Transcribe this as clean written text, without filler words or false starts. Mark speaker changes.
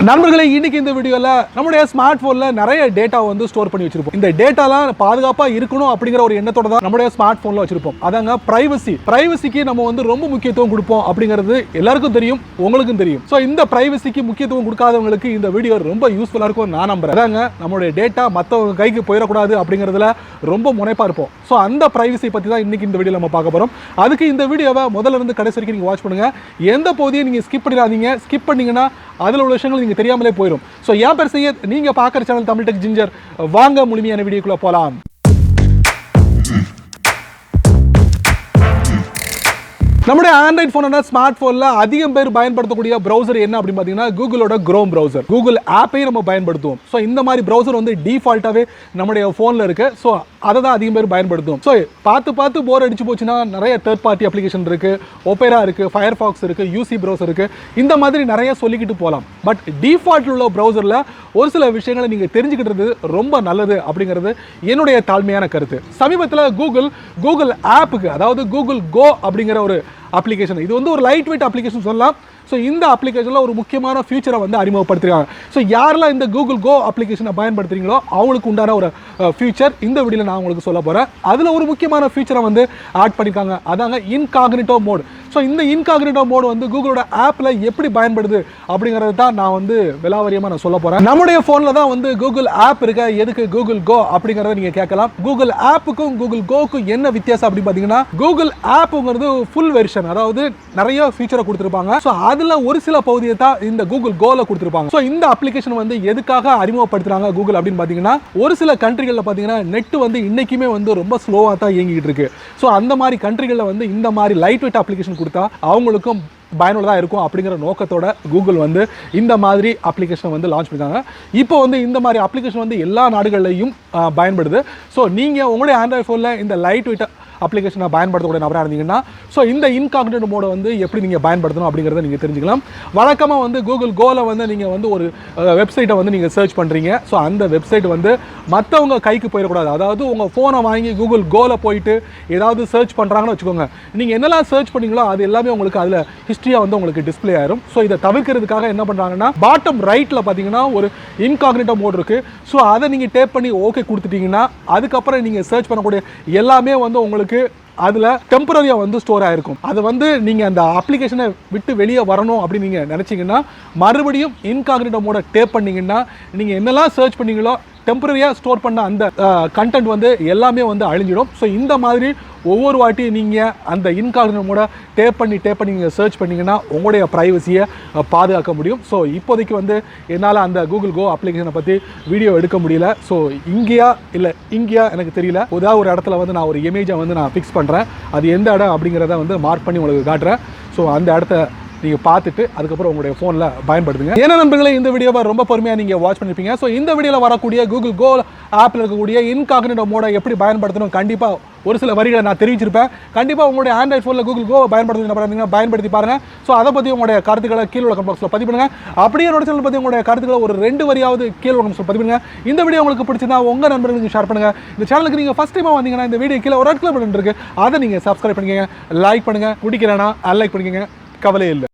Speaker 1: நண்பர்களே, இன்னைக்கு இந்த வீடியோல நம்முடைய ஸ்மார்ட் போன்ல நிறைய டேட்டா வந்து ஸ்டோர் பண்ணி வச்சிருப்போம். இந்த டேட்டாலாம் பாதுகாப்பா இருக்கணும் அப்படிங்கிற ஒரு எண்ணத்தோட தான் நம்முடைய ஸ்மார்ட் போன்ல வச்சிருப்போம். அதாங்க பிரைவசிக்கு நம்ம வந்து ரொம்ப முக்கியத்துவம் கொடுப்போம் அப்படிங்கிறது எல்லாருக்கும் தெரியும், உங்களுக்கும் தெரியும். ஸோ இந்த பிரைவசிக்கு முக்கியத்துவம் கொடுக்காதவங்களுக்கு இந்த வீடியோ ரொம்ப யூஸ்ஃபுல்லா இருக்கும் நான் நம்புறேன். அதாங்க நம்மளுடைய டேட்டா மற்றவங்க கைக்கு போயிடக்கூடாது அப்படிங்கிறதுல ரொம்ப முனைப்பா இருப்போம். ஸோ அந்த பிரைவசி பத்தி தான் இன்னைக்கு இந்த வீடியோ நம்ம பார்க்க போறோம். அதுக்கு இந்த வீடியோவை முதல்ல இருந்து கடைசி வரைக்கும் நீங்க வாட்ச் பண்ணுங்க. எந்த பகுதியை நீங்க ஸ்கிப் பண்ணிடாதீங்க. ஸ்கிப் பண்ணீங்கன்னா அதில் உள்ள விஷயங்கள் நீங்கள் தெரியாமலே போயிடும். ஸோ என் பேர் சையத், நீங்கள் பார்க்குற சேனல் தமிழ் டெக் ஜிஞ்சர். வாங்க முழுமையான வீடியோக்குள்ளே போகலாம். நம்முடைய ஆண்ட்ராய்ட் ஃபோனோட ஸ்மார்ட் ஃபோனில் அதிகம் பேர் பயன்படுத்தக்கூடிய ப்ரௌசர் என்ன அப்படின்னு பார்த்தீங்கன்னா கூகுளோட குரோம் ப்ரௌசர். கூகுள் ஆப்பையும் நம்ம பயன்படுத்துவோம். ஸோ இந்த மாதிரி ப்ரௌசர் வந்து டிஃபால்ட்டாகவே நம்முடைய ஃபோனில் இருக்குது. ஸோ அதை தான் அதிகம் பேர் பயன்படுத்துவோம். ஸோ பார்த்து போர் அடிச்சு போச்சுன்னா நிறைய தேர்ட் பார்ட்டி அப்ளிகேஷன் இருக்குது, ஒப்பேரா இருக்குது, ஃபயர்ஃபாக்ஸ் இருக்குது, யூசி ப்ரௌசர் இருக்குது. இந்த மாதிரி நிறைய சொல்லிக்கிட்டு போகலாம். பட் டிஃபால்ட் உள்ள ப்ரௌசரில் ஒரு சில விஷயங்களை நீங்கள் தெரிஞ்சுக்கிட்டது ரொம்ப நல்லது அப்படிங்கிறது என்னுடைய தாழ்மையான கருத்து. சமீபத்தில் கூகுள் ஆப்புக்கு, அதாவது கூகுள் கோ அப்படிங்கிற ஒரு அப்ளிகேஷன், இது வந்து ஒரு லைட் வெயிட் அப்ளிகேஷன் சொல்லலாம். ஸோ இந்த அப்ளிகேஷனில் ஒரு முக்கியமான ஃபியூச்சரை வந்து அறிமுகப்படுத்திருக்காங்க. ஸோ யாரெல்லாம் இந்த கூகுள் கோ அப்ளிகேஷனை பயன்படுத்துறீங்களோ அவங்களுக்கு உண்டான ஒரு ஃபியூச்சர் இந்த வீடியோவில் நான் உங்களுக்கு சொல்ல போகிறேன். அதில் ஒரு முக்கியமான ஃபியூச்சரை வந்து ஆட் பண்ணியிருக்காங்க. அதாங்க இன்காக்னிட்டோ மோட். ஸோ இந்த இன்காக்னிட்டோ மோட் வந்து கூகுளோட ஆப்பில் எப்படி பயன்படுது அப்படிங்கிறது தான் நான் வந்து விலாவரியமாக நான் சொல்ல போகிறேன். நம்முடைய ஃபோனில் தான் வந்து கூகுள் ஆப் இருக்க, எதுக்கு கூகுள் கோ அப்படிங்கிறத நீங்கள் கேட்கலாம். கூகுள் ஆப்புக்கும் கூகுள் கோவுக்கும் என்ன வித்தியாசம் அப்படின்னு பார்த்தீங்கன்னா, கூகுள் ஆப்புங்கிறது ஃபுல் வெர்ஷன், அதாவது நிறைய ஃபீச்சரை கொடுத்துருப்பாங்க. ஸோ அதில் ஒரு சில பகுதியை தான் இந்த கூகுள் கோல கொடுத்துருப்பாங்க. ஸோ இந்த அப்ளிகேஷன் வந்து எதுக்காக அறிமுகப்படுத்துறாங்க கூகுள் அப்படின்னு பார்த்தீங்கன்னா, ஒரு சில கண்ட்ரிகளில் பார்த்தீங்கன்னா நெட் வந்து இன்னைக்குமே வந்து ரொம்ப ஸ்லோவாக தான் இயங்கிட்டு இருக்கு. ஸோ அந்த மாதிரி கண்ட்ரிகளில் வந்து இந்த மாதிரி லைட் வெயிட் அப்ளிகேஷன் கொடுத்தா அவங்களுக்கும் பயனுள்ளதாக இருக்கும் அப்படிங்கிற நோக்கத்தோட கூகுள் வந்து இந்த மாதிரி அப்ளிகேஷனை வந்து லான்ச் பண்ணிருக்காங்க. இப்போ வந்து இந்த மாதிரி அப்ளிகேஷன் வந்து எல்லா நாடுகள்லையும் பயன்படுது. ஸோ நீங்கள் உங்களுடைய ஆண்ட்ராய்ட் ஃபோனில் இந்த லைட் வெயிட் அப்ளிகேஷனை பயன்படுத்தக்கூடிய நபராக இருந்தீங்கன்னா, ஸோ இந்த இன்காக்னிட்டோ மோடை வந்து எப்படி நீங்கள் பயன்படுத்தணும் அப்படிங்கிறத நீங்கள் தெரிஞ்சுக்கலாம். வழக்கமாக வந்து கூகுள் கோவில் வந்து நீங்கள் வந்து ஒரு வெப்சைட்டை வந்து நீங்கள் சர்ச் பண்ணுறீங்க. ஸோ அந்த வெப்சைட் வந்து மற்றவங்க கைக்கு போயிடக்கூடாது. அதாவது உங்கள் ஃபோனை வாங்கி கூகுள் கோவில் போயிட்டு ஏதாவது சர்ச் பண்ணுறாங்கன்னு வச்சுக்கோங்க, நீங்கள் என்னெல்லாம் சர்ச் பண்ணீங்களோ அது எல்லாமே உங்களுக்கு அதில் ஹிஸ்ட்ரியாக வந்து உங்களுக்கு டிஸ்பிளே ஆயிரும். ஸோ இதை தவிர்க்கிறதுக்காக என்ன பண்ணுறாங்கன்னா, பாட்டம் ரைட்டில் பார்த்தீங்கன்னா ஒரு இன்காக்னிட்டோ மோட் இருக்குது. ஸோ அதை நீங்கள் டேப் பண்ணி ஓகே கொடுத்துட்டீங்கன்னா, அதுக்கப்புறம் நீங்கள் சர்ச் பண்ணக்கூடிய எல்லாமே வந்து உங்களுக்கு அதில் டெம்பரரியாக வந்து ஸ்டோர் ஆகிருக்கும். அது வந்து நீங்கள் அந்த அப்ளிகேஷனை விட்டு வெளியே வரணும் அப்படின்னு நீங்கள் நினச்சிங்கன்னா, மறுபடியும் இன்காக்னிட்டோ மோட டேப் பண்ணிங்கன்னா நீங்கள் என்னெல்லாம் சர்ச் பண்ணீங்களோ டெம்பரரியாக ஸ்டோர் பண்ண அந்த கண்டென்ட் வந்து எல்லாமே வந்து அழிஞ்சிடும். ஸோ இந்த மாதிரி ஒவ்வொரு வாட்டியும் நீங்கள் அந்த இன்காக்னிட்டோ மோட டேப் பண்ணி நீங்கள் சர்ச் பண்ணிங்கன்னா உங்களுடைய ப்ரைவசியை பாதுகாக்க முடியும். ஸோ இப்போதைக்கு வந்து என்னால் அந்த கூகுள் கோ அப்ளிகேஷனை பற்றி வீடியோ எடுக்க முடியல. ஸோ இங்கேயா எனக்கு தெரியல. ஏதாவது ஒரு இடத்துல வந்து நான் ஒரு இமேஜை வந்து நான் ஃபிக்ஸ் பண்ணுறேன். அது எந்த இடம் அப்படிங்கிறத வந்து மார்க் பண்ணி உங்களுக்கு காட்டுறேன். ஸோ அந்த இடத்த நீங்கள் பார்த்துட்டு அதுக்கப்புறம் உங்களுடைய ஃபோனில் பயன்படுத்துங்க. ஏன்னா நண்பர்களே, இந்த வீடியோவை ரொம்ப பொறுமையாக நீங்கள் வாட்ச் பண்ணியிருப்பீங்க. ஸோ இந்த வீடியோவில் வரக்கூடிய கூகுள் கோ ஆப்பில் இருக்கக்கூடிய இன்காக்னிட்டோ மோடை எப்படி பயன்படுத்தணும் கண்டிப்பாக ஒரு சில வரிகளை நான் தெரிவிச்சிருப்பேன். கண்டிப்பாக உங்களுடைய ஆண்ட்ராய்ட் ஃபோனில் கூகுள் கோ பயன்படுத்தி பாருங்கள். ஸோ அதை பற்றி உங்களுடைய கருத்துக்களை கீழே கமெண்ட் பாக்ஸில் பதிவு பண்ணுங்கள். அப்படியே என்னோட சேனல் பற்றி உங்களுடைய கருத்துக்களை ஒரு 2 வரியாவது கீழே கமெண்ட் பாக்ஸில் பதிவு பண்ணுங்கள். இந்த வீடியோ உங்களுக்கு பிடிச்சிருந்தா உங்கள் நண்பர்களுக்கு ஷேர் பண்ணுங்கள். இந்த சேனலுக்கு நீங்கள் ஃபஸ்ட் டைமாக வந்தீங்கன்னா இந்த வீடியோ கீழே ஒரு ரெட் கலர் பட்டன் இருக்குது, அதை நீங்கள் சப்ஸ்கிரைப் பண்ணிக்கங்க, லைக் பண்ணுங்கள், பிடிக்கலன்னா அன்லைக் பண்ணிக்கங்க, கவலை இல்லை.